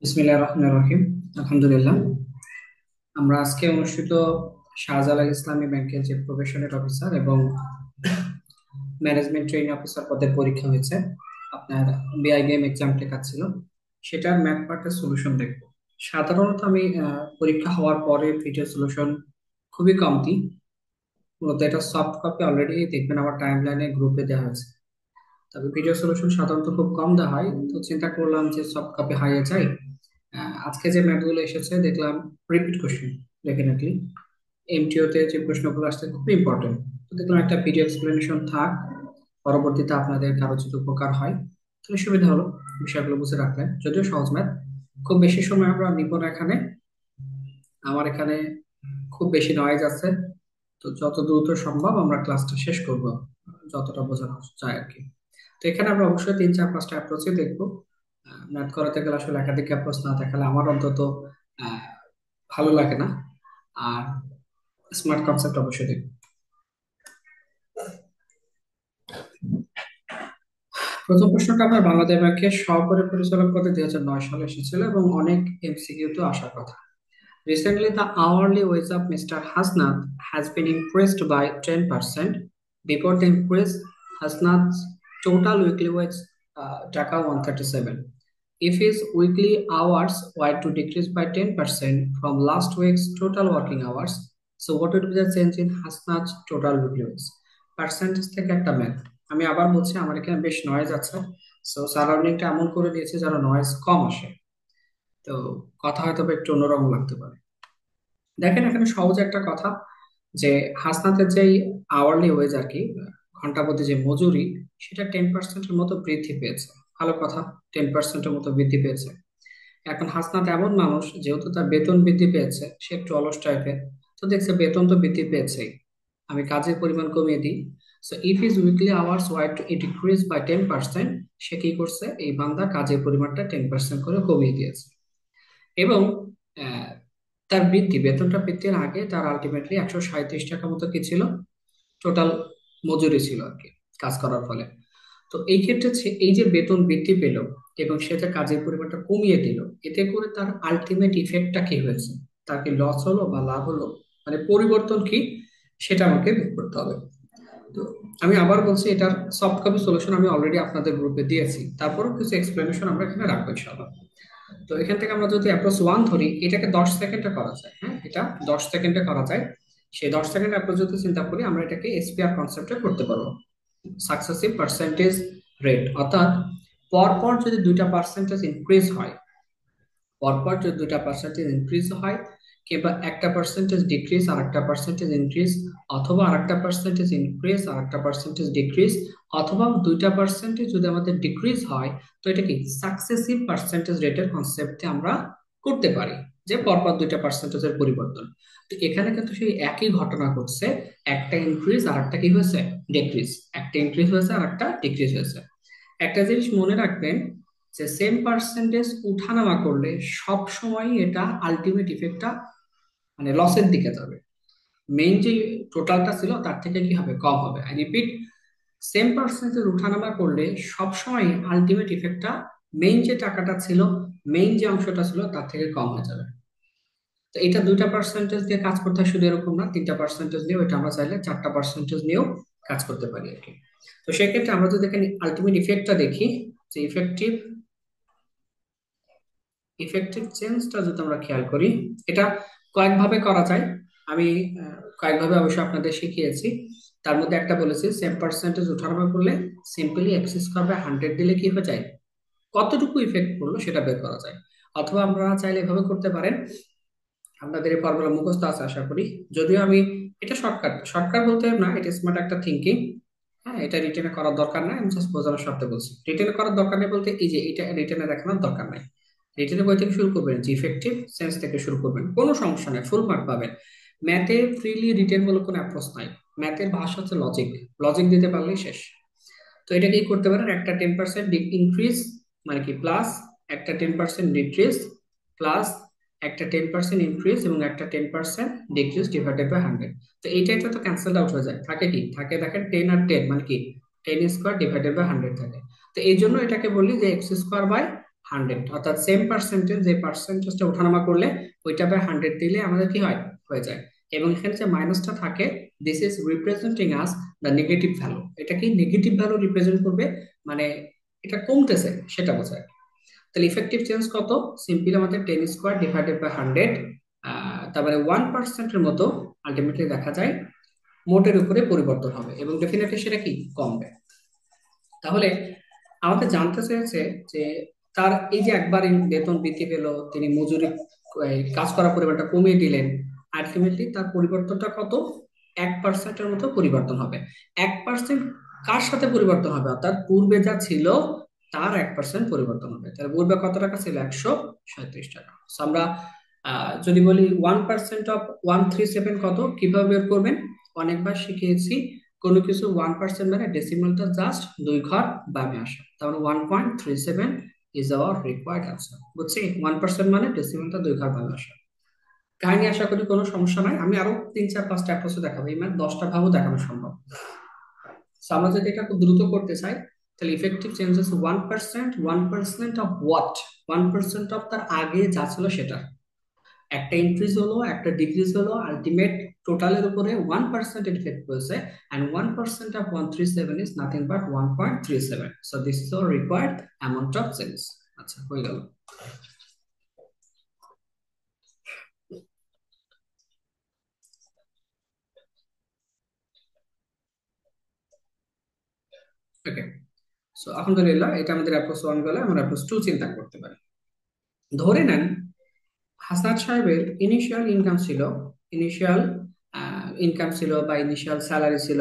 বিসমিল্লাহির রহমানির রহিম। আলহামদুলিল্লাহ। আমরা আজকে অনুষ্ঠিত শাহজালাল ইসলামী ব্যাংকের যে প্রবেশনের অফিসার এবং ম্যানেজমেন্ট ট্রেনিং অফিসার পদের পরীক্ষা হয়েছে, আপনার বিআইবিএম এক্সাম লেখা ছিল, সেটার ম্যাথ পার্টের সলিউশন দেখব। সাধারণত আমি পরীক্ষা হওয়ার পরে ভিডিও সলিউশন খুবই কম দিই। মূলত এটা সফট কপি অলরেডি দেখবেন আমার টাইম লাইনে গ্রুপে দেওয়া আছে। তবে ভিডিও সলিউশন সাধারণত খুব কম দেওয়া হয়, তো চিন্তা করলাম যে সফট কপি হারিয়ে যায়। আজকে যে ম্যাথগুলো এসেছে দেখলাম রিপিট কোশ্চেন, ডেফিনেটলি এমটিওতে যে প্রশ্নগুলো আসছে খুব ইম্পর্টেন্ট। তো দেখলাম একটা ভিডিও এক্সপ্লেনেশন থাক, পরবর্তীতে আপনাদের কারো যদি উপকার হয় তাহলে সুবিধা হলো, বিষয়গুলো বুঝে রাখলেন। যদিও সহজ ম্যাথ, খুব বেশি সময় আমরা নিব না এখানে। আমার এখানে খুব বেশি নয়েজ আছে, তো যত দ্রুত সম্ভব আমরা ক্লাসটা শেষ করব, যতটা বোঝানো যায় আর কি। তো এখানে আমরা অবশ্যই 3 4 5টা অ্যাপ্রোচে দেখবো। ম্যাথ করাতে গেলে আসলে একাধিক অ্যাপ্রোচ না দেখালে আমার অন্তত আহ, ভালো লাগে না। আর স্মার্ট কনসেপ্ট অবশ্যই দেখবো। প্রথম প্রশ্নটা আপনার বাংলাদেশ ব্যাংকের সহকারী পরিচালক পদে 2009 সালে এসেছিল এবং অনেক এমসিকিউ তো আসার কথা। Recently, the hourly wage of Mr. Hasnath has been increased by 10%. Before the increase, Hasnath's total weekly wage taka 137. If his weekly hours were to decrease by 10% from last week's total working hours, so what would be the change in Hasnath's total weekly wage? Percentage থেকে একটা math. আমি আবার বলছি, আমার এখানে বেশ noise আছে, so সারাউন্ডিংটা এমন করে দিয়েছে যেন নয়েজ কম আসে। তো কথা হয়তো বা একটু অন্যরকম লাগতে পারে। দেখেন এখানে সহজ একটা কথা, যে হাসনাতের যেই আওয়ারলি ওয়েজ আর কি, ঘন্টা প্রতি যে মজুরি, সেটা 10%-এর মতো বৃদ্ধি পেয়েছে। ভালো কথা, 10%-এর মতো বৃদ্ধি পেয়েছে। এখন হাসনাত এমন মানুষ, যেহেতু তার বেতন বৃদ্ধি পেয়েছে, সে একটু অলস টাইপের, তো দেখছে বেতন তো বৃদ্ধি পেয়েছেই, আমি কাজের পরিমাণ কমিয়ে দিই। So if his weekly hours were to decrease by 10%, সে কি করছে, এই বান্দা কাজের পরিমাণটা 10% করে কমিয়ে দিয়েছে। এবং আহ, তার বেতনটা বৃদ্ধির আগে তার আলটিমেটলি 137 টাকা মতো কি ছিল, টোটাল মজুরি ছিল আর কি, কাজ করার ফলে। তো এই ক্ষেত্রে এই যে বেতন বৃদ্ধি পেল এবং সে যে কাজের পরিমাণটা কমিয়ে দিল, এতে করে তার আলটিমেট ইফেক্টটা কি হয়েছে, তার কি লস হলো বা লাভ হলো, মানে পরিবর্তন কি, সেটা আমাকে বের করতে হবে। তো আমি আবার বলছি, এটার সফট কপি সলিউশন আমি অলরেডি আপনাদের গ্রুপে দিয়েছি, তারপরও কিছু এক্সপ্লেনেশন আমরা এখানে রাখবো ইনশাআল্লাহ। তো এখান থেকে আমরা যদি অ্যাপ্রোচ 1 ধরি, এটাকে 10 সেকেন্ডে করা যায়। হ্যাঁ, এটা 10 সেকেন্ডে করা যায়। সেই 10 সেকেন্ড অ্যাপ্রোচ যদি চিন্তা করি, আমরা এটাকে এসপিআর কনসেপ্টে করতে পারবো, সাকসেসিভ পার্সেন্টেজ রেট। অর্থাৎ পরপর যদি দুইটা পার্সেন্টেজ ইনক্রিজ হয়, পরপর যদি দুইটা পার্সেন্টেজ ইনক্রিজ হয়, কিংবা একটা পার্সেন্টেজ ডিক্রিজ আর একটা পার্সেন্টেজ ইনক্রিজ, অথবা আর একটা পার্সেন্টেজ ইনক্রিজ আর একটা পার্সেন্টেজ ডিক্রিজ, অথবা দুইটা পার্সেন্টেজ যদি আমাদের ডিক্রিজ হয়, তো এটা কি সাকসেসিভ পার্সেন্টেজ রেটের কনসেপ্টে আমরা করতে পারি, যে পরপর দুইটা পার্সেন্টেজের পরিবর্তন। তো এখানে কিন্তু সেই একই ঘটনা ঘটছে, একটা ইনক্রিজ আর একটা কি হয়েছে, ডিক্রিজ। একটা ইনক্রিজ হয়েছে আর একটা ডিক্রিজ হয়েছে। একটা জিনিস মনে রাখবেন, যে সেম পার্সেন্টেজ উঠানামা করলে সব সময় এটা আলটিমেট ইফেক্টটা মানে লসের দিকে যাবে। মেইন যে টোটালটা ছিল তার থেকে কি হবে, কম হবে। আই রিপিট, সেম পার্সেন্টেজ উঠানামা করলে সব সময় আলটিমেট ইফেক্টটা মেইন যে টাকাটা ছিল, মেইন যে অংশটা ছিল তার থেকে কম হয়ে যাবে। তো এটা দুইটা পার্সেন্টেজ দিয়ে কাজ করতে হয় শুধু এরকম না, 3টা পার্সেন্টেজ নিয়েও, এটা আমরা চাইলে 4টা পার্সেন্টেজ নিয়েও কাজ করতে পারি আর কি। তো সেক্ষেত্রে আমরা যদি এখানে আলটিমেট ইফেক্টটা দেখি, যে ইফেক্টিভ ইফেক্টিভ চেঞ্জটা যদি আমরা খেয়াল করি, এটা কয়েকভাবে করা যায়। আমি কয়েকভাবে অবশ্যই আপনাদের শিখিয়েছি। তার মধ্যে একটা বলেছি, সেম পার্সেন্টেজ ওঠানামা করলে সিম্পলি এক্স স্কোয়ার বাই 100 দিলে কি হয়ে যায়, কতটুকু ইফেক্ট পড়লো সেটা বের করা যায়। অথবা আমরা চাইলে এভাবে করতে পারেন, আপনাদের এই ফর্মুলা মুখস্থ আছে আশা করি। যদিও আমি, এটা শর্টকাট, শর্টকাট বলতে না, এটা স্মার্ট একটা থিঙ্কিং। হ্যাঁ, এটা রিটেনে করার দরকার নাই, আমি জাস্ট বোঝানোর স্বার্থে বলছি। রিটেনে করার দরকার নেই বলতে, এই যে এটা রিটেনে দেখানোর দরকার নাই। রিটেনে বই থেকে শুরু করবেন, যে ইফেক্টিভ সেন্স থেকে শুরু করবেন, কোনো সমস্যা নেই, ফুল মার্ক পাবেন। ম্যাথে ফ্রিলি রিটেন বলে কোনো অ্যাপ্রোচ নাই। ম্যাথের ভাষা হচ্ছে লজিক, লজিক দিতে পারলেই শেষ। তো এটা কি করতে পারেন, একটা 10% ইনক্রিজ মানে কি প্লাস, একটা 10% ডিক্রিজ প্লাস, একটা 10% ইনক্রিজ এবং একটা 10% ডিক্রিজ ডিভাইডেড বাই 100। তো এইটা তো ক্যান্সেল আউট হয়ে যায়, থাকে কি থাকে, দেখেন 10 আর 10 মানে কি, 10 স্কোয়ার ডিভাইডেড বাই 100 থাকে। তো এই জন্য এটাকে বলি যে এক্স স্কোয়ার বাই 100, অর্থাৎ সেম পার্সেন্টেজ, যে পার্সেন্টেজটা ওঠানামা করলে ওইটা বাই 100 দিলে আমাদের কি হয়, হয়ে যায়। এবং এখানে যে মাইনাসটা থাকে, this is representing us the negative value. এটা কি নেগেটিভ ভ্যালু রিপ্রেজেন্ট করবে, মানে এটা কমতেছে সেটা বোঝায়। তাহলে ইফেক্টিভ চেঞ্জ কত, সিম্পলি আমাদের 10 স্কোয়ার ডিভাইডেড বাই 100, তারপরে 1%-এর মতো আলটিমেটলি দেখা যায় মোটের উপরে পরিবর্তন হবে, এবং ডেফিনেটলি সেটা কি কমবে। তাহলে আমাদের জানতে চেয়েছে যে তার এই যে একবার বেতন বৃদ্ধি পেল, তিনি মজুরি কাজ করার পরিমাণটা কমিয়ে দিলেন, আলটিমেটলি তার পরিবর্তনটা কত, 1%-এর মতো পরিবর্তন হবে। 1% কার সাথে পরিবর্তন হবে, অর্থাৎ পূর্বে যা ছিল তার 1% পরিবর্তন হবে। তাহলে পূর্বে কত টাকা ছিল, 137 টাকা। So আমরা যদি বলি 1% অফ 137 কত, কিভাবে বের করবেন, অনেকবার শিখিয়েছি। কোনো কিছু 1% মানে ডেসিমালটা জাস্ট 2 ঘর বামে আসে, তাহলে 1.37 ইজ আওয়ার রিকোয়ার্ড আনসার। বুঝছি, 1% মানে ডেসিমালটা 2 ঘর বামে আসে। কাহিনী আশা করি কোনো সমস্যা নাই, আমি আরো 3 4 5টা অ্যাপ্রোচে দেখাবো, এই মানে 10টা ভাবও দেখানো সম্ভব। So আমরা যদি এটা খুব দ্রুত করতে চাই, তাহলে effective changes 1%, 1% of what, 1% of তার আগে যা ছিল সেটা, একটা ইনক্রিজ হলো একটা ডিক্রিজ হলো, আলটিমেট টোটালের উপরে 1% ইফেক্ট করেছে, and 1% of 137 is nothing but 1.37. So this is our required amount of change. আচ্ছা, হয়ে গেল। ওকে, সো আলহামদুলিল্লাহ, এটা আমাদের অ্যাপ্রোচ 1 গেলে আমরা অ্যাপ্রোচ 2 চিন্তা করতে পারি। ধরে নেন হাসনাত সাহেবের ইনিশিয়াল ইনকাম ছিল, ইনিশিয়াল ইনকাম ছিল বা ইনিশিয়াল স্যালারি ছিল,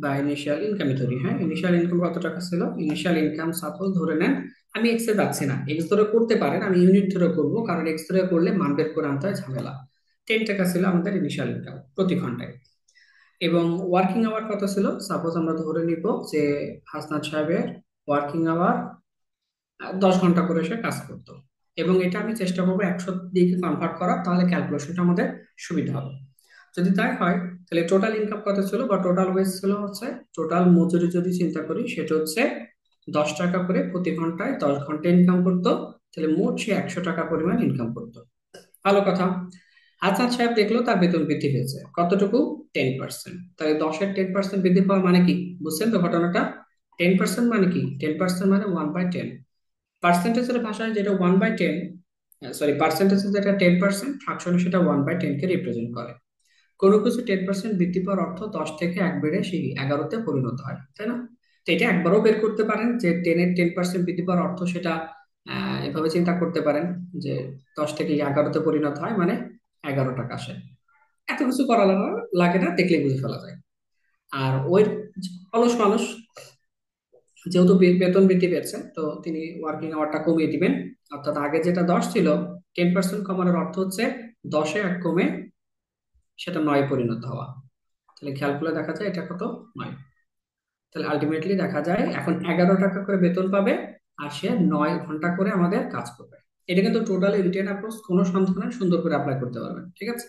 বা ইনিশিয়াল ইনকামই ধরি, হ্যাঁ, ইনিশিয়াল ইনকাম কত টাকা ছিল, ইনিশিয়াল ইনকাম সাপোজ ধরে নেন, আমি এক্স এ যাচ্ছি না, এক্স ধরে করতে পারেন, আমি ইউনিট ধরে করবো, কারণ এক্স ধরে করলে মান বের করে আনতে হয়, ঝামেলা। 10 টাকা ছিল আমাদের ইনিশিয়াল ইনকাম প্রতি ঘন্টায়। এবং ওয়ার্কিং আওয়ার কত ছিল, সাপোজ আমরা ধরে নিব যে হাসনাত সাহেবের ওয়ার্কিং আওয়ার 10 ঘন্টা করে সে কাজ করতো, এবং এটা আমি চেষ্টা করবো 100 দিকে কনভার্ট করার, তাহলে ক্যালকুলেশনটা আমাদের সুবিধা হবে। যদি তাই হয়, তাহলে টোটাল ইনকাম কত ছিল বা টোটাল ওয়েজ ছিল হচ্ছে, টোটাল মজুরি যদি চিন্তা করি সেটা হচ্ছে 10 টাকা করে প্রতি ঘন্টায়, 10 ঘন্টা ইনকাম করতো, তাহলে মোট সে 100 টাকা পরিমাণ ইনকাম করতো। ভালো কথা। হাসান সাহেব দেখলো তার বেতন বৃদ্ধি পেয়েছে কতটুকু, 10%। তাহলে 10-এর 10% বৃদ্ধি পাওয়া মানে কি, বুঝছেন তো ঘটনাটা? 10% মানে কি, 10% মানে 1/10। পার্সেন্টেজের ভাষায় যেটা 1/10, সরি, পার্সেন্টেজে যেটা 10%, ফ্রাকশনে সেটা 1/10 কে রিপ্রেজেন্ট করে। কোনো কিছু 10% বৃদ্ধি পাওয়ার অর্থ 10 থেকে 1 বেড়ে সেই 11-তে পরিণত হয়, তাই না? তো এটা একবারও বের করতে পারেন যে 10% বৃদ্ধি পাওয়ার অর্থ সেটা, এভাবে চিন্তা করতে পারেন যে 10 থেকে 11-তে পরিণত হয় মানে 11 টাকা আসে। এত কিছু করা লাগে না, দেখলে বুঝে ফেলা যায়। আর ওই অলস মানুষ যেহেতু বেতন বৃদ্ধি পেয়েছে, তো তিনি ওয়ার্কিং আওয়ারটা কমিয়ে দিবেন। অর্থাৎ আগে যেটা 10 ছিল, 10% কমানোর অর্থ হচ্ছে 10-এ 1 কমে সেটা 9 পরিণত হওয়া। তাহলে খেয়াল করলে দেখা যায় এটা কত, 9। তাহলে আলটিমেটলি দেখা যায় এখন 11 টাকা করে বেতন পাবে, আর সে 9 ঘন্টা করে আমাদের কাজ করবে। এটা কিন্তু টোটালি রিটেন অ্যাপ্রোচ, কোনো সন্ধানে সুন্দর করে অ্যাপ্লাই করতে পারবেন, ঠিক আছে?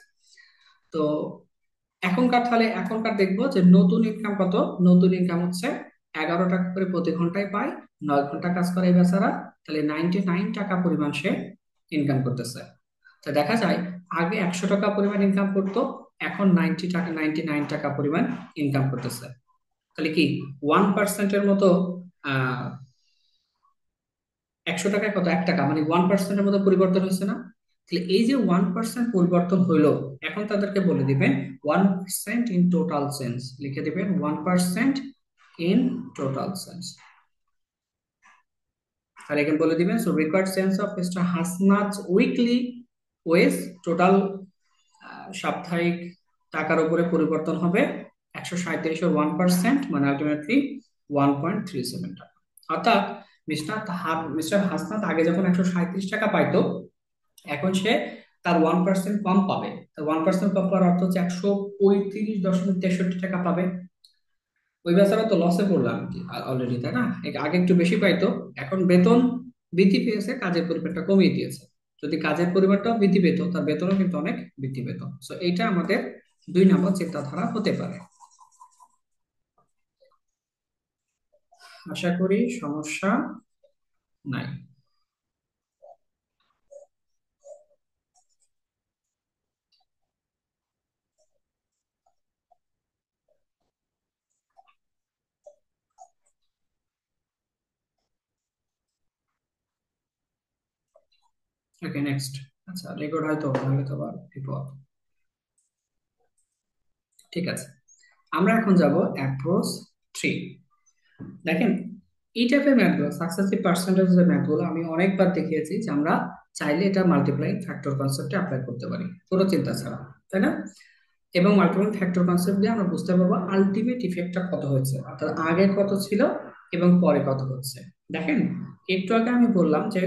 তো এখনকার দেখবো যে নতুন ইনকাম কত। নতুন ইনকাম হচ্ছে 11 টাকা করে প্রতি ঘন্টায় পায়, 9 ঘন্টা কাজ করে এই বেচারা, তাহলে 99 টাকা পরিমাণ সে ইনকাম করতেছে। তো দেখা যায় আগে 100 টাকা পরিমাণ ইনকাম করতো, এখন 90 টাকা, 99 টাকা পরিমাণ ইনকাম করতেছে। তাহলে কি 1%-এর মতো, আহ 100 টাকায় কত, 1 টাকা, মানে 1%-এর মতো পরিবর্তন হয়েছে না? তাহলে এই যে 1% পরিবর্তন হইলো, এখন তাদেরকে বলে দিবেন 1% ইন টোটাল সেন্স, লিখে দিবেন 1% ইন টোটাল সেন্স। আর এখানে বলে দিবেন so required sense of mister Hasnat weekly wage, total সাপ্তাহিক টাকার উপরে পরিবর্তন হবে 137-এর 1%, মানে আলটিমেটলি 1.37 টাকা। অর্থাৎ মিস্টার হাসনাত আগে যখন 137 টাকা পাইতো, এখন সে তার 1% কম পাবে। তার 1% কম পাওয়ার অর্থ হচ্ছে 135.63 টাকা পাবে। ওই বেচারা তো লসে পড়লাম অলরেডি, তাই না? আগে একটু বেশি পাইতো, এখন বেতন বৃদ্ধি পেয়েছে, কাজের পরিমাণটা কমিয়ে দিয়েছে। যদি কাজের পরিমাণটাও বৃদ্ধি পেত, তার বেতনও কিন্তু অনেক বৃদ্ধি পেত। সো এইটা আমাদের 2 নম্বর চিন্তাধারা হতে পারে। আশা করি সমস্যা নাই। ওকে, নেক্সট। আচ্ছা, রেকর্ড হয়তো তাহলে তো আবার বিপদ। ঠিক আছে, আমরা এখন যাব অ্যাপ্রোচ 3। দেখেন, এই টাইপের ম্যাথগুলো, সাকসেসিভ পার্সেন্টেজের ম্যাথগুলো আমি অনেকবার দেখিয়েছি যে আমরা চাইলে এটা মাল্টিপ্লাইং ফ্যাক্টর কনসেপ্টে অ্যাপ্লাই করতে পারি কোনো চিন্তা ছাড়া, তাই না? এবং মাল্টিপ্লাইং ফ্যাক্টর কনসেপ্ট দিয়ে আমরা বুঝতে পারবো আলটিমেট ইফেক্টটা কত হয়েছে, অর্থাৎ আগে কত ছিল এবং পরে কত হচ্ছে। দেখেন, একটু আগে আমি বললাম যে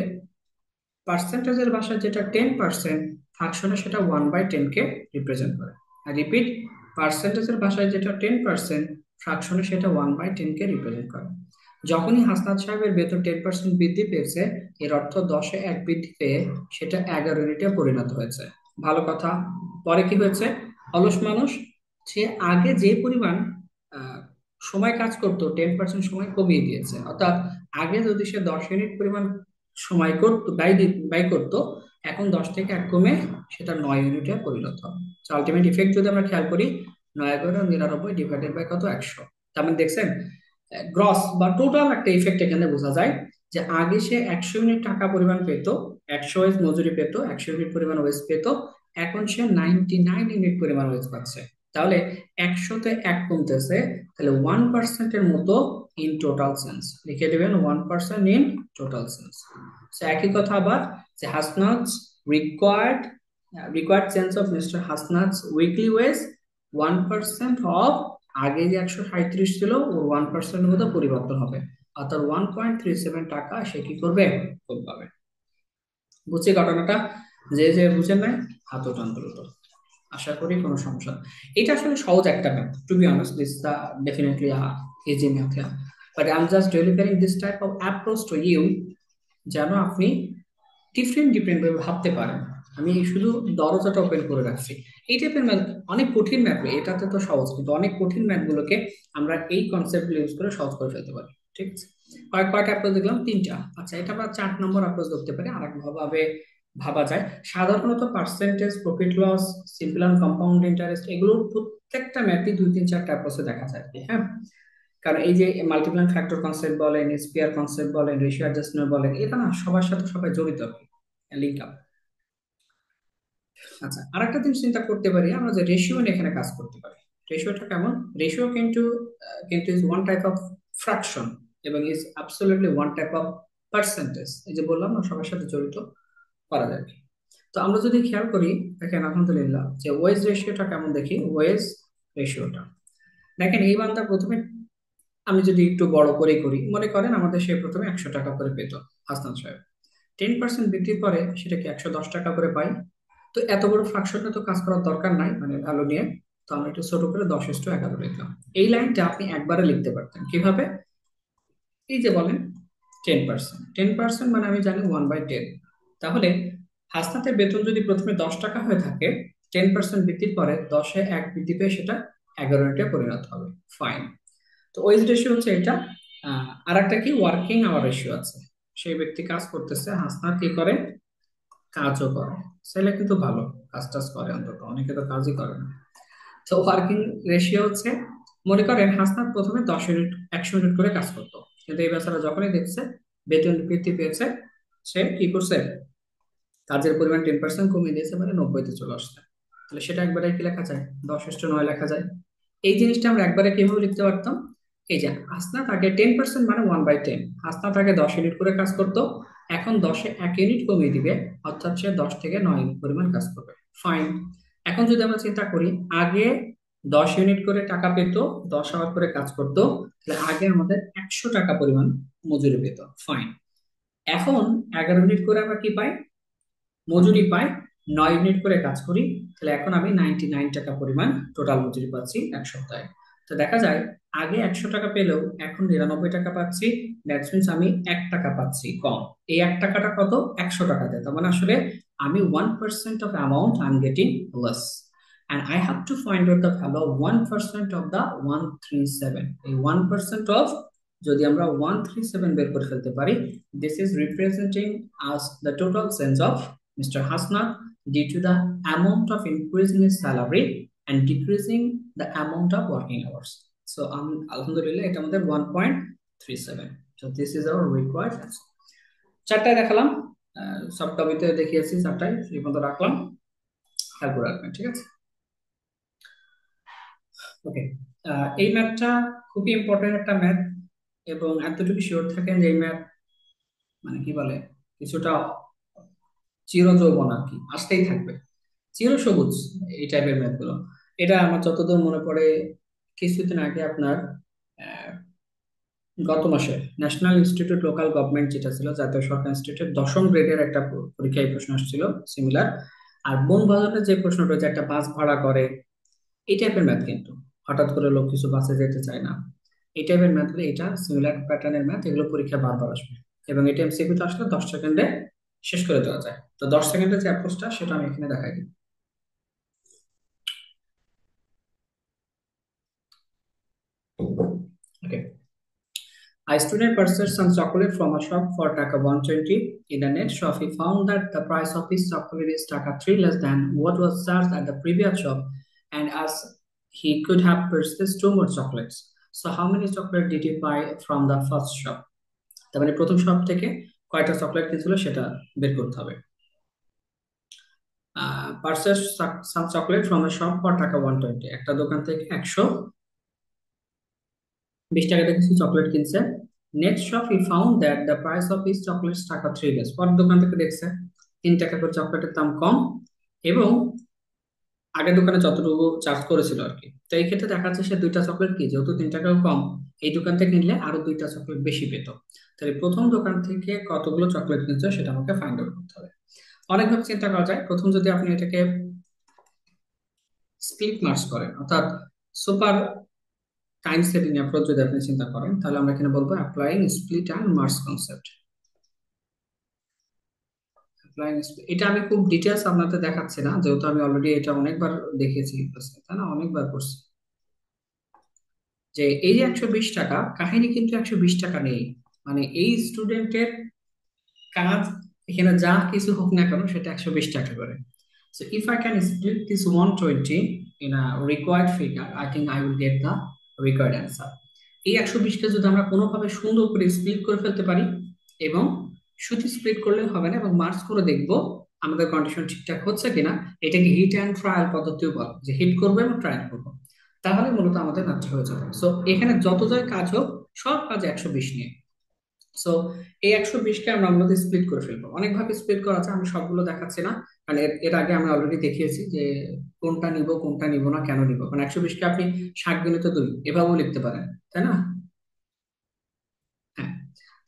পার্সেন্টেজের ভাষায় যেটা 10%, ফ্র্যাকশনে সেটা 1/10 কে রিপ্রেজেন্ট করে। আর রিপিট, পার্সেন্টেজের ভাষায় যেটা 10%, ফ্র্যাকশনে সেটা 1/10 কে রিপ্রেজেন্ট করে। যখনই হাসনাত সাহেবের বেতন 10% বৃদ্ধি পেয়েছে, এর অর্থ 10-এ 1 বৃদ্ধি পেয়ে সেটা 11 ইউনিটে পরিণত হয়েছে। ভালো কথা। পরে কি হয়েছে? অলস মানুষ, সে আগে যে পরিমাণ আহ, সময় কাজ করতো 10% সময় কমিয়ে দিয়েছে। অর্থাৎ আগে যদি সে 10 ইউনিট পরিমাণ সময় করতো, ব্যয় করতো, এখন 10 থেকে 1 কমে সেটা 9 ইউনিটে পরিণত হবে। আলটিমেট ইফেক্ট যদি আমরা খেয়াল করি, 9-11-99 ডিভাইডেড বাই কত, 100। তার মানে দেখছেন, গ্রস বা টোটাল একটা ইফেক্ট এখানে বোঝা যায় যে আগে সে 100 ইউনিট টাকা পরিমাণ পেত, 100 ওয়েজ মজুরি পেত, 100 ইউনিট পরিমাণ ওয়েজ পেত, এখন সে 99 ইউনিট পরিমাণ ওয়েজ পাচ্ছে। তাহলে 100-তে 1 কমতেছে, তাহলে 1%-এর মতো ইন টোটাল সেন্স লিখে দেবেন, 1% ইন টোটাল সেন্স। একই কথা আবার, যে Hasnat's required required sense of mister Hasnat's weekly wage 1% of, আগে যে 137 ছিল ওর 1%-এর মতো পরিবর্তন হবে, অর্থাৎ 1.37 টাকা সে কি করবে, কম পাবে। বুঝছি ঘটনাটা? যে যে বুঝেন নাই হাত ওঠান দ্রুত। আশা করি কোনো সমস্যা না। এটা আসলে সহজ একটা math, to be honest, this the definitely easy math, but I am just delivering this type of approach to you, যেন আপনি ডিফারেন্ট ডিফারেন্ট ভাবে ভাবতে পারেন। আমি শুধু দরজাটা ওপেন করে রাখছি। এই টাইপের ম্যাথ, অনেক কঠিন ম্যাথ, এটাতে তো সহজ, কিন্তু অনেক কঠিন ম্যাথ গুলোকে আমরা এই কনসেপ্ট ইউজ করে সহজ করে ফেলতে পারি। ঠিক আছে, কয়টা অ্যাপ্রোচ দেখলাম, 3টা। আচ্ছা, এটা আমরা 4 নম্বর অ্যাপ্রোচ ধরতে পারি। আর এক ভাবে ভাবা যায়, সাধারণত percentage, profit loss, simple and compound interest, এগুলোর প্রত্যেকটা ম্যাথই 2, 3, 4টা অ্যাপ্রোচে দেখা যায়, হ্যাঁ। কারণ এই যে মাল্টিপ্লাইং ফ্যাক্টর কনসেপ্ট বলেন, স্পিয়ার কনসেপ্ট বলেন, রেশিও অ্যাডজাস্টমেন্ট বলেন, এটা না সবার সাথে সবাই জড়িত, লিঙ্ক আপ। আচ্ছা, আরেকটা জিনিস চিন্তা করতে পারি আমরা, যে রেশিও নিয়ে এখানে কাজ করতে পারি। রেশিওটা কেমন? রেশিও কিন্তু কিন্তু is one type of fraction এবং is absolutely one type of percentage. এই যে বললাম না, সবার সাথে জড়িত করা যাবে। তো আমরা যদি খেয়াল করি, দেখেন আলহামদুলিল্লাহ, যে ওয়েজ রেশিওটা কেমন দেখি, ওয়েজ রেশিওটা দেখেন, এই বান্দা প্রথমে, আমি যদি একটু বড় করে করি, মনে করেন আমাদের সে প্রথমে 100 টাকা করে পেত, হাসনাত সাহেব। 10% বৃদ্ধির পরে সেটা কি 110 টাকা করে পাই? তো এত বড় ফ্র্যাকশনে তো কাজ করার দরকার নাই, মানে ভ্যালু নিয়ে। তো আমরা একটু ছোট করে 10:11 লিখলাম। এই লাইনটা আপনি একবারে লিখতে পারতেন কিভাবে? এই যে বলেন 10%, 10% মানে আমি জানি 1/10। তাহলে হাসনাতের বেতন যদি প্রথমে 10 টাকা হয়ে থাকে, 10% বৃদ্ধির পরে 10-এ 1 বৃদ্ধি পেয়ে সেটা 11 ইউনিটে পরিণত হবে। ফাইন। তো ওয়েজ রেশিও হচ্ছে এটা। আর একটা কি, ওয়ার্কিং আওয়ার রেশিও আছে। সেই ব্যক্তি কাজ করতেছে, হাসনাত কি করে, কাজও করে। ছেলে কিন্তু ভালো, কাজ টাজ করে, অন্তত অনেকে তো কাজই করে না। তো ওয়ার্কিং রেশিও হচ্ছে, মনে করেন হাসনাত প্রথমে 10 ইউনিট, 100 ইউনিট করে কাজ করতো, কিন্তু এই বেচারা যখনই দেখছে বেতন বৃদ্ধি পেয়েছে, সে কি করছে, কাজের পরিমাণ 10% কমিয়ে দিয়েছে, মানে 90-তে চলে আসছে। তাহলে সেটা একবারে কি লেখা যায়, 10:9 লেখা যায়। এই জিনিসটা আমরা একবারে কিভাবে লিখতে পারতাম? এই যে হাসনাত আগে 10% মানে 1/10, হাসনাত আগে 10 ইউনিট করে কাজ করতো, এখন 10-এ 1 ইউনিট কমিয়ে দিবে, অর্থাৎ সে 10 থেকে 9 ইউনিট পরিমাণ কাজ করবে। ফাইন। এখন যদি আমরা চিন্তা করি, আগে 10 ইউনিট করে টাকা পেত, 10 আওয়ার করে কাজ করতো, তাহলে আগে আমাদের 100 টাকা পরিমাণ মজুরি পেত। ফাইন। এখন 11 ইউনিট করে আমরা কি পাই, মজুরি পাই, 9 ইউনিট করে কাজ করি, তাহলে এখন আমি 99 টাকা পরিমাণ টোটাল মজুরি পাচ্ছি 1 সপ্তাহে। তো দেখা যায় আগে 100 টাকা পেলেও এখন 99 টাকা পাচ্ছি। দ্যাটস মিনস আমি 1 টাকা পাচ্ছি কম। এই 1 টাকাটা কত, 100 টাকাতে। তার মানে আসলে আমি 1% of amount I am getting less, and I have to find out the value of 1% of the 137। এই 1% of, যদি আমরা 137 বের করে ফেলতে পারি, this is representing as the total sense of Mr. Hasnat due to the amount of increase in his salary and decreasing the amount of working hours. So alhamdulillah এটা আমাদের 1.37। So this is our required answer. 4টায় দেখালাম। Soft কপিতে দেখিয়েছি চারটায়, এই পর্যন্ত রাখলাম, খেয়াল করে রাখবেন, ঠিক আছে? ওকে। এই ম্যাথটা খুবই ইম্পর্টেন্ট একটা ম্যাথ, এবং এতটুকু শিওর থাকেন যে এই ম্যাথ মানে কি বলে, কিছুটা চির যৌবন আর কি, আসতেই থাকবে, চির সবুজ, এই টাইপের ম্যাথ গুলো। এটা আমার যতদূর মনে পড়ে, কিছুদিন আগে আপনার আহ, গত মাসে ন্যাশনাল ইনস্টিটিউট লোকাল গভর্নমেন্ট যেটা ছিল, জাতীয় সরকার ইনস্টিটিউট, দশম গ্রেডের একটা পরীক্ষায় প্রশ্ন আসছিল সিমিলার। আর বন বাজারের যে প্রশ্নটা, যে একটা বাস ভাড়া করে, এই টাইপের ম্যাথ কিন্তু, হঠাৎ করে লোক কিছু বাসে যেতে চায় না, এই টাইপের ম্যাথ গুলো, এটা সিমিলার প্যাটার্নের ম্যাথ, এগুলো পরীক্ষা বারবার আসবে। এবং এটা এমসিকিউ তে আসলে 10 সেকেন্ডে শেষ করে দেওয়া যায়। তো 10 সেকেন্ডের যে অ্যাপ্রোচটা, সেটা আমি এখানে দেখাই দিই। ওকে। A student purchased some chocolate from a shop for Taka 120. In the next shop, he found that the price of his chocolate is Taka 3 less than what was charged at the previous shop, and as he could have purchased two more chocolates. So, how many chocolate did he buy from the first shop? তার মানে প্রথম shop থেকে কয়টা chocolate কিনছিল সেটা বের করতে হবে। Purchase some chocolate from a shop for টাকা 120, একটা দোকান থেকে 120 টাকাতে কিছু চকলেট কিনছে। Next shop he found that the price of his chocolates টাকা 3 লেস, পরের দোকান থেকে দেখছে 3 টাকা করে চকলেটের দাম কম, এবং আগের দোকানে যতটুকু চার্জ করেছিল আর কি। তো এই ক্ষেত্রে দেখা যাচ্ছে সে দুইটা চকলেট কি, যেহেতু 3 টাকাও কম, এই দোকান থেকে কিনলে আরো দুইটা চকলেট বেশি পেত। তাহলে প্রথম দোকান থেকে কতগুলো চকলেট কিনছে সেটা আমাকে ফাইন্ড আউট করতে হবে। অনেকভাবে চিন্তা করা যায়। প্রথম যদি আপনি এটাকে স্প্লিট মার্কস করেন, অর্থাৎ সুপার টাইম সেভিং অ্যাপ্রোচ যদি আপনি চিন্তা করেন, তাহলে আমরা এখানে বলবো applying split and marks concept. এটা আমি খুব ডিটেলস আপনাদের দেখাচ্ছি না, যেহেতু আমি অলরেডি এটা অনেকবার দেখিয়েছি ক্লাসে, তাই না, অনেকবার করছি। যে এই যে 120 টাকা, কাহিনী কিন্তু 120 টাকা নেই, মানে এই স্টুডেন্টের কাজ, এখানে যা কিছু হোক না কেন সেটা 120 টাকা করে। So if I can split this 120 in a required figure, I think I will get the required answer. এই 120 কে যদি আমরা কোনোভাবে সুন্দর করে স্প্লিট করে ফেলতে পারি, এবং শুধু স্প্লিট করলে হবে না, এবং মার্কস করে দেখবো আমাদের কন্ডিশন ঠিকঠাক হচ্ছে কিনা, এটাকে হিট অ্যান্ড ট্রায়াল পদ্ধতিও বলে, যে হিট করবো এবং ট্রায়াল করবো, তাহলে মূলত আমাদের ম্যাথটা হয়ে যাবে। সো এখানে যত যা কাজ হোক, সব কাজ 120 নিয়ে। সো এই 120 কে আমরা মূলত স্প্লিট করে ফেলবো। অনেকভাবে স্প্লিট করা আছে, আমি সবগুলো দেখাচ্ছি না, কারণ এর আগে আমি অলরেডি দেখিয়েছি যে কোনটা নিব কোনটা নিব না, কেন নিব। কারণ 120 কে আপনি 60 গুণিত 2 এভাবেও লিখতে পারেন, তাই না? হ্যাঁ।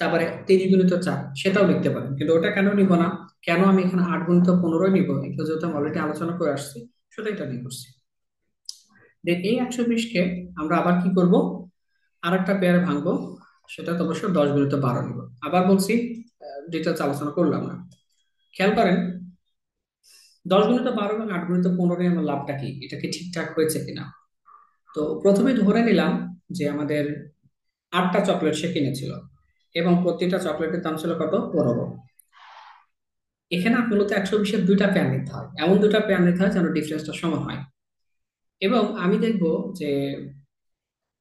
তারপরে 30 গুণিত 4 সেটাও লিখতে পারেন, কিন্তু ওটা কেন নিব না, কেন আমি এখানে 8 গুণিত 15 নিব, এটা যেহেতু আমি অলরেডি আলোচনা করে আসছি, শুধু এটা নিয়ে করছি। দেন এই 120 কে আমরা আবার কি করব, আর একটা পেয়ারে ভাঙবো, সেটা তো অবশ্য 10 গুণিত 12 নিব। আবার বলছি, ডিটেলস আলোচনা করলাম না, খেয়াল করেন 10 গুণিত 12 এবং 8 গুণিত 15 নিয়ে আমার লাভটা কি, এটা কি ঠিকঠাক হয়েছে কিনা। তো প্রথমে ধরে নিলাম যে আমাদের 8টা চকলেট সে কিনেছিল, এবং প্রতিটা চকলেটের দাম ছিল কত, 15। এখানে মূলত 120-এর দুইটা পেয়ার নিতে হয়, এমন দুইটা পেয়ার নিতে হয় যেন ডিফারেন্সটা সমান হয়। এবং আমি দেখবো যে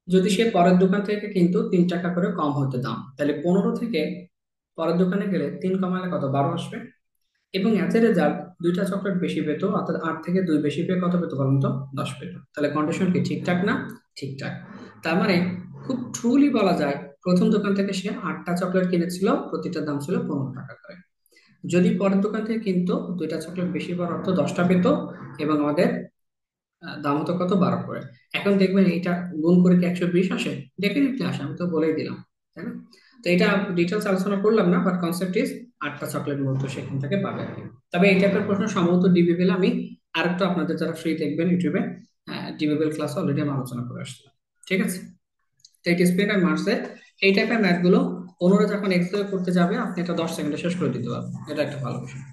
যদি সে পরের দোকান থেকে কিন্তু 3 টাকা করে কম হতো দাম, তাহলে 15 থেকে পরের দোকানে গেলে 3 কমালে কত, 12 আসবে। এবং অ্যাজ এ রেজাল্ট দুইটা চকলেট বেশি পেতো, অর্থাৎ 8 থেকে 2 বেশি পেয়ে কত পেতো বলুন তো, 10 পেতো। তাহলে কন্ডিশন কি ঠিকঠাক না? ঠিকঠাক। তার মানে খুব ট্রুলি বলা যায়, প্রথম দোকান থেকে সে 8টা চকলেট কিনেছিল, প্রতিটার দাম ছিল 15 টাকা করে। যদি পরের দোকান থেকে কিন্তু দুইটা চকলেট বেশি পাওয়ার অর্থ 10টা পেত, এবং আমাদের দাম হতো কত, 12 করে। এখন দেখবেন এটা গুণ করে কি 120 আসে? ডেফিনেটলি আসে, আমি তো বলেই দিলাম, তাই না? তো এটা ডিটেলস আলোচনা করলাম না, বাট কনসেপ্ট ইজ 8টা চকলেট মূলত সেখান থেকে পাবে আর কি। তবে এই টাইপের প্রশ্ন সম্ভবত ডিবিবিএল আমি আরেকটু, আপনাদের যারা ফ্রি দেখবেন ইউটিউবে, ডিবিবিএল ক্লাস অলরেডি আমি আলোচনা করে আসছিলাম, ঠিক আছে? তো এই স্প্লিট আর মার্কসে এই টাইপের ম্যাথ গুলো অন্যরা যখন এক্সেল করতে যাবে, আপনি এটা 10 সেকেন্ডে শেষ করে দিতে পারবেন, এটা একটা ভালো বিষয়।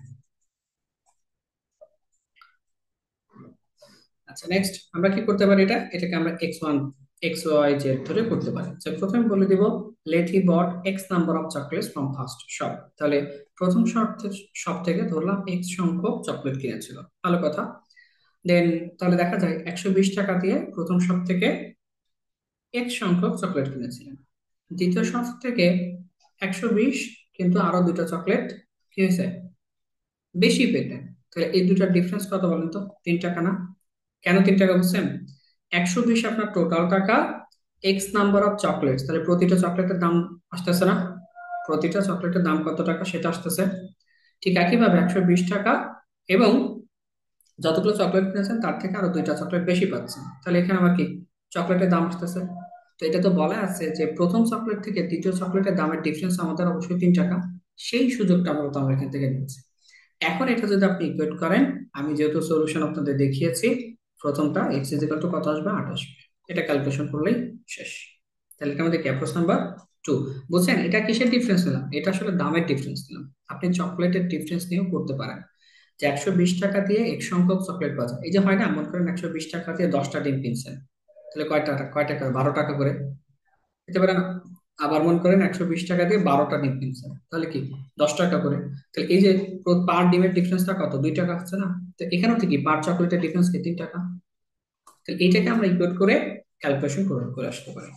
আচ্ছা, নেক্সট আমরা কি করতে পারি, এটাকে আমরা x1 x y z ধরে করতে পারি। তো প্রথমে বলে দিব, let he bought x number of chocolates from first shop. তাহলে প্রথম শপ থেকে ধরলাম x সংখ্যক চকলেট কিনেছিল, ভালো কথা। দেন তাহলে দেখা যায় 120 টাকা দিয়ে প্রথম শপ থেকে x সংখ্যক চকলেট কিনেছিলেন। দ্বিতীয় শপ থেকে 120, কিন্তু আরো দুটো চকলেট কি হয়েছে? বেশি পেতেন। তাহলে এই দুটার ডিফারেন্স কত বলেন তো? 3 টাকা না? কেন 3 টাকা বুঝছেন? 120 আপনার টোটাল টাকা, এক্স নাম্বার অফ চকলেটস, তাহলে প্রতিটা চকলেটের দাম আসতেছে না? প্রতিটা চকলেটের দাম কত টাকা সেটা আসতেছে। ঠিক একইভাবে 120 টাকা, এবং যতগুলো চকলেট কিনেছেন তার থেকে আরো 2টা চকলেট বেশি পাচ্ছেন, তাহলে এখানে আবার কি চকলেটের দাম আসতেছে। তো এটা তো বলা আছে যে প্রথম চকলেট থেকে দ্বিতীয় চকলেটের দামের ডিফারেন্স আমাদের অবশ্যই 3 টাকা। সেই সুযোগটা আমরা তো আমরা এখান থেকে নিচ্ছি। এখন এটা যদি আপনি ইকুয়েট করেন, আমি যেহেতু সলিউশন আপনাদের দেখিয়েছি, প্রথমটা এক্স ইজিক্যাল টু কত আসবে? 8 আসবে। এটা ক্যালকুলেশন করলেই শেষ। তাহলে এটা আমাদের অ্যাপ্রোচ নাম্বার 2। বুঝছেন এটা কিসের ডিফারেন্স নিলাম? এটা আসলে দামের ডিফারেন্স নিলাম। আপনি চকলেটের ডিফারেন্স নিয়েও করতে পারেন, যে 120 টাকা দিয়ে এক সংখ্যক চকলেট পাওয়া যায়। এই যে হয় না, মনে করেন 120 টাকা দিয়ে 10টা ডিম কিনছেন, তাহলে কয় টাকা? 12 টাকা করে দিতে পারেন। আবার মনে করেন 120 টাকা দিয়ে 12টা ডিম কিনছেন, তাহলে কি 10 টাকা করে। তাহলে এই যে পার ডিমের ডিফারেন্সটা কত? 2 টাকা হচ্ছে না? তো এখানেও ঠিকই পার চকলেটের ডিফারেন্স কি? 3 টাকা। তাহলে এইটাকে আমরা ইকুয়েট করে ক্যালকুলেশন করে করে আসতে পারি।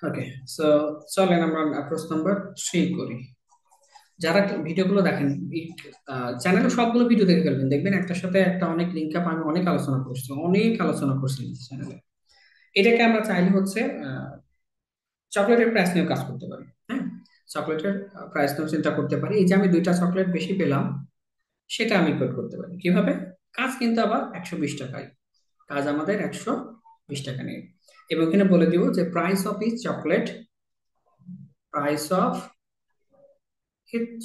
ওকে, সো চলেন আমরা অ্যাপ্রোচ নাম্বার 3 করি। যারা ভিডিওগুলো দেখেন, চ্যানেলে সবগুলো ভিডিও দেখে ফেলবেন, দেখবেন একটার সাথে একটা অনেক লিঙ্ক আপ, আমি অনেক আলোচনা করছি চ্যানেলে। এটাকে আমরা চাইলে হচ্ছে চকলেটের প্রাইস নিয়েও কাজ করতে পারি। হ্যাঁ, চকলেটের প্রাইস নিয়েও চিন্তা করতে পারি। এই যে আমি 2টা চকলেট বেশি পেলাম, সেটা আমি কোড করতে পারি কিভাবে? কাজ কিন্তু আবার 120 টাকায়, কাজ আমাদের 120 টাকা নিয়ে। এবং এখানে বলে দিব যে price of each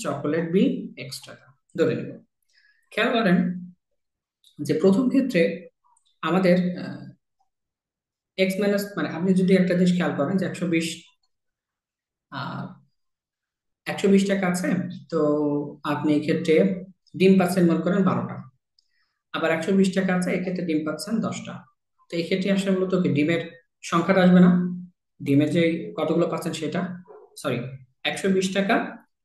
chocolate be x টাকা ধরে নেব। খেয়াল করেন যে প্রথম ক্ষেত্রে আমাদের এক্স মাইনাস, মানে আপনি যদি একটা জিনিস খেয়াল করেন যে 120 টাকা আছে, তো আপনি এক্ষেত্রে ডিম পাচ্ছেন মনে করেন 12টা। আবার 120 টাকা আছে, এক্ষেত্রে ডিম পাচ্ছেন 10টা। তো এই ক্ষেত্রে আসলে মূলত কি ডিমের সংখ্যাটা আসবে না, ডিমের যে কতগুলো পাচ্ছেন সেটা। সরি, 120 টাকা,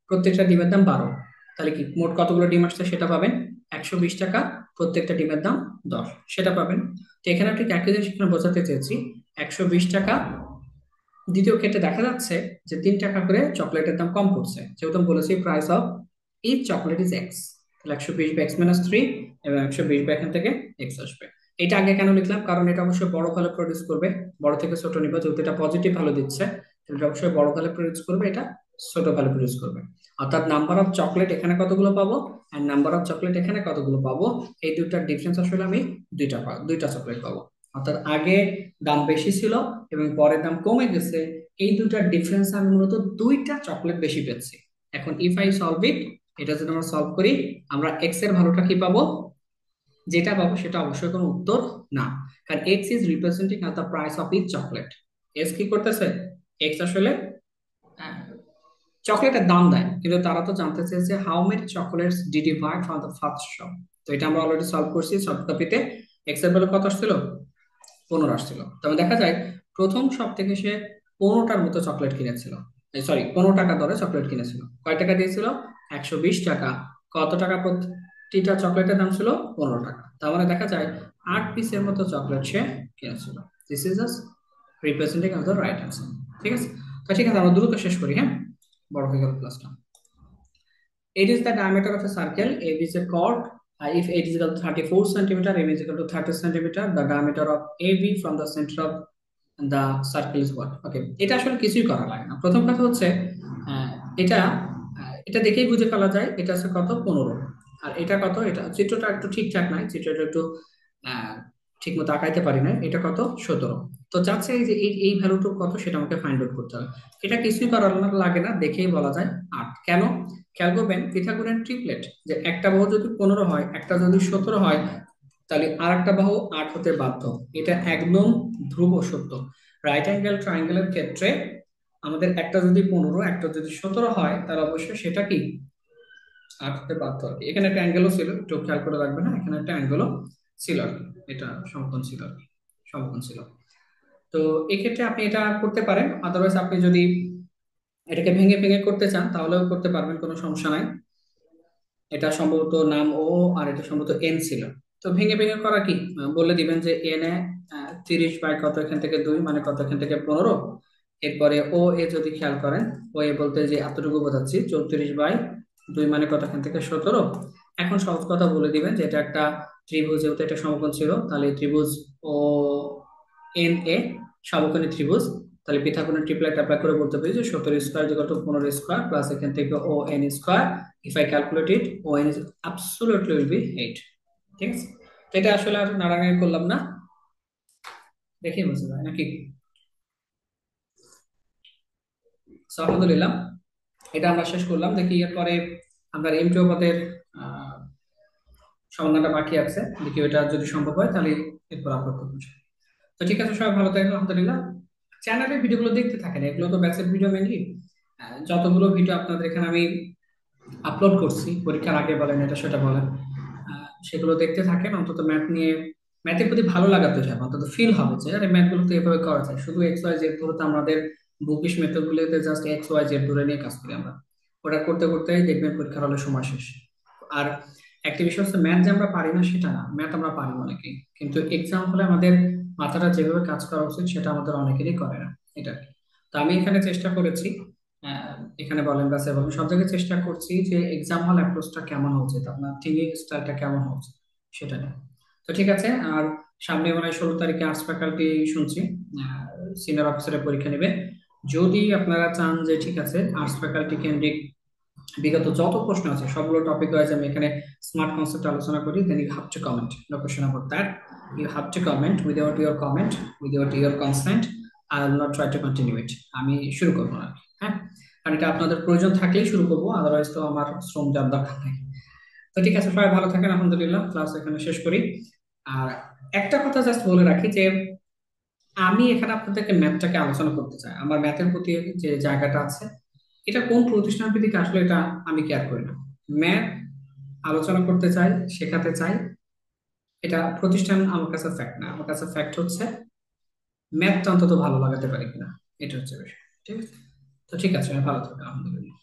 প্রত্যেকটা ডিমের দাম 12, তাহলে কি মোট কতগুলো ডিম আসছে সেটা পাবেন। 120 টাকা, প্রত্যেকটা ডিমের দাম 10, সেটা পাবেন। তো এখানে ঠিক একই জিনিস এখানে বোঝাতে চেয়েছি। 120 টাকা, দ্বিতীয় ক্ষেত্রে দেখা যাচ্ছে যে 3 টাকা করে চকলেটের দাম কম পড়ছে, যেহেতু আমি বলেছি price of each chocolate is x. তাহলে 120/x-3, এবং 120 এখান থেকে এক্স আসবে। এটা আগে কেন লিখলাম? কারণ এটা অবশ্যই বড় ভ্যালু প্রডিউস করবে। বড় থেকে ছোট নিব, যেহেতু এটা পজিটিভ ভ্যালু দিচ্ছে, তাহলে এটা অবশ্যই বড় ভ্যালু প্রডিউস করবে, এটা ছোট ভ্যালু প্রডিউস করবে। অর্থাৎ নাম্বার অফ চকলেট এখানে কতগুলো পাবো, আর নাম্বার অফ চকলেট এখানে কতগুলো পাবো, এই দুটার ডিফারেন্স আসলে আমি 2টা চকলেট পাবো। অর্থাৎ আগে দাম বেশি ছিল এবং পরে দাম কমে গেছে, এই দুটার ডিফারেন্স আমি মূলত 2টা চকলেট বেশি পেয়েছি। এখন ইফ আই সলভ ইট, এটা যদি আমরা সলভ করি, আমরা এক্স এর ভ্যালুটা কি পাবো? যেটা পাবো সেটা অবশ্যই কোনো উত্তর না, কারণ x is representing the price of each chocolate. X কি করতেছে? এক্স আসলে চকলেটের দাম দেয়, কিন্তু তারা তো জানতে চেয়েছে how many chocolates did you buy from the first shop. তো এটা আমরা অলরেডি সলভ করছি। সফট কপিতে এক্স এর ভ্যালু কত আসছিল? 15 আসছিল। তবে দেখা যায় প্রথম শপ থেকে সে 15টার মতো চকলেট কিনেছিল। সরি, 15 টাকা দরে চকলেট কিনেছিল। কয় টাকা দিয়েছিল? 120 টাকা। কত টাকা প্রতিটা চকলেটের দাম ছিল? 15 টাকা। তার মানে দেখা যায় 8 পিসের মতো চকলেট সে কিনেছিল। This is just representing of the right answer. ঠিক আছে, তো ঠিক আছে, আমরা দ্রুত শেষ করি। হ্যাঁ, বড় হয়ে গেল ক্লাসটা। It is the diameter of a circle. A is a chord. If it is equal to 34 centimeter, M is equal to 30 centimeter. The diameter of AB from the center of the circle is what? Okay, এটা আসলে কিছুই করা লাগে না। প্রথম কথা হচ্ছে আহ, এটা এটা দেখেই বুঝে ফেলা যায় এটা আছে কত? 15। আর এটা কত? এটা চিত্রটা একটু ঠিকঠাক নাই, চিত্রটা একটু আহ, ঠিক মতো আঁকাইতে পারি না। এটা কত? 17। তো চাচ্ছে এই যে এই ভ্যালুটুকু কত সেটা আমাকে ফাইন্ড আউট করতে হবে। এটা কিছুই করার লাগে না, দেখেই বলা যায় 8। কেন? খেয়াল করবেন পিথাগোরিয়ান ট্রিপলেট, যে একটা বাহু যদি 15 হয়, একটা যদি 17 হয়, তাহলে আর একটা বাহু 8 হতে বাধ্য। এটা একদম ধ্রুব সত্য। রাইট অ্যাঙ্গেল ট্রায়াঙ্গেলের ক্ষেত্রে আমাদের একটা যদি 15, একটা যদি 17 হয়, তাহলে অবশ্যই সেটা কি 8 হতে বাধ্য আর কি। এখানে একটা অ্যাঙ্গেলও ছিল, একটু খেয়াল করে রাখবেন। হ্যাঁ, এখানে একটা অ্যাঙ্গেলও ছিল আর কি। এটা সমকোণ ছিল আর কি, সমকোণ ছিল। তো এক্ষেত্রে আপনি এটা করতে পারেন। আদারওয়াইজ আপনি যদি এটাকে ভেঙে ভেঙে করতে চান তাহলেও করতে পারবেন, কোনো সমস্যা নাই। এটা সম্ভবত নাম ও, আর এটা সম্ভবত এন ছিল। তো ভেঙে ভেঙে করা কি, বলে দিবেন যে এন এ 30 বাই কত, এখান থেকে 2 মানে কত, এখান থেকে 15। এরপরে ও এ যদি খেয়াল করেন, ও এ বলতে যে এতটুকু বোঝাচ্ছি, 34/2 মানে কত, এখান থেকে 17। এখন সহজ কথা বলে দিবেন যে এটা একটা ত্রিভুজ, যেহেতু এটা সমকোণ ছিল, তাহলে এই ত্রিভুজ ও এন এ সমকোণী ত্রিভুজ। তাহলে পিথাগোরাস ট্রিপলেট অ্যাপ্লাই করে বলতে পারি যে 17 square equal to 15 square plus এখান থেকে O N square. If I calculate it, O N is absolutely will be 8। ঠিক আছে, তো এটা আসলে আর নাড়ানাড়ি করলাম না, দেখি বুঝতে পারি নাকি। So, আলহামদুলিল্লাহ, এটা আমরা শেষ করলাম। দেখি এরপরে আমরা এম2 পদের আহ, সমাধানটা বাকি আছে, দেখি ওইটা যদি সম্ভব হয় তাহলে এরপর আপলোড করবো। তো ঠিক আছে, সবাই ভালো থাকবেন, আলহামদুলিল্লাহ। চ্যানেলের ভিডিওগুলো দেখতে থাকেন, এগুলো তো ব্যাচের ভিডিও মেনলি। যতগুলো ভিডিও আপনাদের এখানে আমি আপলোড করছি, পরীক্ষার আগে বলেন, এটা সেটা বলেন, সেগুলো দেখতে থাকেন। অন্তত ম্যাথ নিয়ে, ম্যাথের প্রতি ভালো লাগা তৈরি হবে, অন্তত ফিল হবে যে আরে ম্যাথগুলো তো এভাবে করা যায়। শুধু এক্স ওয়াই জেড ধরে তো আমাদের বুকিশ মেথড গুলোতে জাস্ট এক্স ওয়াই জেড ধরে নিয়ে কাজ করি আমরা। ওটা করতে করতেই দেখবেন পরীক্ষার হলে সময় শেষ। আর একটা বিষয় হচ্ছে, ম্যাথ যে আমরা পারি না সেটা না, ম্যাথ আমরা পারি অনেকেই, কিন্তু এক্সাম হলে আমাদের মাথাটা যেভাবে কাজ করা উচিত সেটা আমাদের অনেকেরই করে না, এটা আর কি। তো আমি এখানে চেষ্টা করেছি, আহ, এখানে বলেন বা সে বলেন, সব জায়গায় চেষ্টা করছি যে এক্সাম হল অ্যাপ্রোচটা কেমন হচ্ছে, আপনার থিঙ্কিং স্টাইলটা কেমন হচ্ছে সেটা নিয়ে। তো ঠিক আছে। আর সামনে মানে 16 তারিখে আর্টস ফ্যাকাল্টি শুনছি সিনিয়র অফিসারের পরীক্ষা নেবে। যদি আপনারা চান যে ঠিক আছে আর্টস ফ্যাকাল্টি কেন্দ্রিক বিগত যত প্রশ্ন আছে সবগুলো টপিক ওয়াইজ আমি এখানে স্মার্ট কনসেপ্ট আলোচনা করি, then you have to comment no question about that. You have to comment, without your comment, without your consent I will not try to continue it. আমি শুরু করবো না, হ্যাঁ, কারণ এটা আপনাদের প্রয়োজন থাকলেই শুরু করবো, আদারওয়াইজ তো আমার শ্রম দেওয়ার দরকার নেই। তো ঠিক আছে, সবাই ভালো থাকেন, আলহামদুলিল্লাহ, ক্লাস এখানে শেষ করি। আর একটা কথা জাস্ট বলে রাখি যে আমি এখানে আপনাদেরকে ম্যাথটাকে আলোচনা করতে চাই, আমার ম্যাথের প্রতি যে জায়গাটা আছে, এটা কোন প্রতিষ্ঠান ভিত্তিক আসলে এটা আমি কেয়ার করি না। ম্যাথ আলোচনা করতে চাই, শেখাতে চাই, এটা প্রতিষ্ঠান আমার কাছে ফ্যাক্ট না, আমার কাছে ফ্যাক্ট হচ্ছে ম্যাথটা অন্তত ভালো লাগাতে পারি কিনা, এটা হচ্ছে বিষয়। ঠিক আছে, তো ঠিক আছে, ভালো থাকবেন, আলহামদুলিল্লাহ।